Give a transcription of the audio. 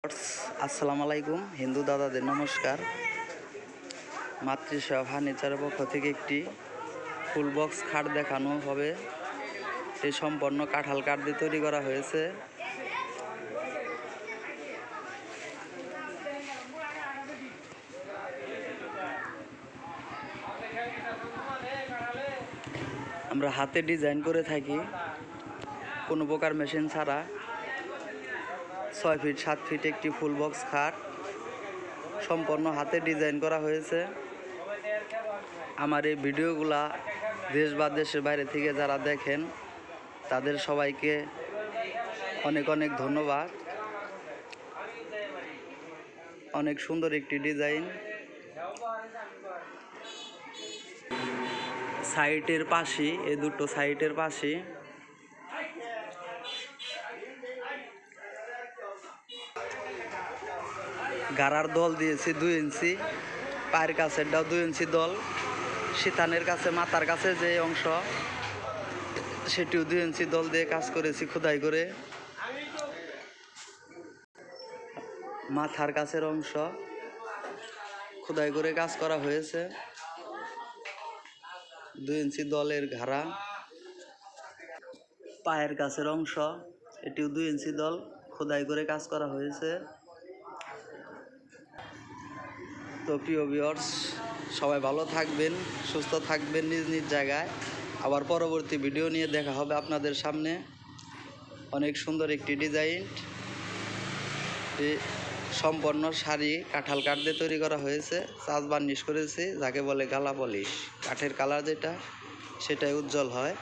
আসসালামু আলাইকুম হিন্দু দাদাদের নমস্কার। মাতৃসেবা ফার্নিচারের পক্ষ থেকে একটি ফুল বক্স খাট দেখানো হবে। এটি সম্পূর্ণ কাঁঠাল কাঠ দিয়ে তৈরি করা হয়েছে। আমরা হাতে ডিজাইন করে থাকি, কোনো প্রকার মেশিন ছাড়া। 6 ফিট 7 ফিট একটি ফুল বক্স খাট সম্পূর্ণ হাতে ডিজাইন করা হয়েছে। আমার এই ভিডিওগুলা দেশ বা দেশের বাইরে থেকে যারা দেখেন তাদের সবাইকে অনেক অনেক ধন্যবাদ। অনেক সুন্দর একটি ডিজাইন। সাইটের পাশে, এই দুটো সাইটের পাশে গাড়ার দল দিয়েছি 2 ইঞ্চি, পায়ের কাছেরটাও 2 ইঞ্চি দল, শীতানের কাছে মাথার কাছে যে অংশ সেটিও 2 ইঞ্চি দল দিয়ে কাজ করেছি খোদাই করে। মাথার কাছের অংশ খোদাই করে কাজ করা হয়েছে। 2 ইঞ্চি দলের ঘাড়া, পায়ের কাছের অংশ এটিও 2 ইঞ্চি দল খোদাই করে কাজ করা হয়েছে। তো প্রিয় ভিউয়ার্স, সবাই ভালো থাকবেন, সুস্থ থাকবেন নিজ নিজ জায়গায়। আবার পরবর্তী ভিডিও নিয়ে দেখা হবে আপনাদের সামনে। অনেক সুন্দর একটি ডিজাইন, সম্পূর্ণ শাড়ি কাঁঠাল কাঠ দিয়ে তৈরি করা হয়েছে। চাষ বার্নিশ করেছি, যাকে বলে গালা পলিশ। কাঠের কালার যেটা সেটাই উজ্জ্বল হয়।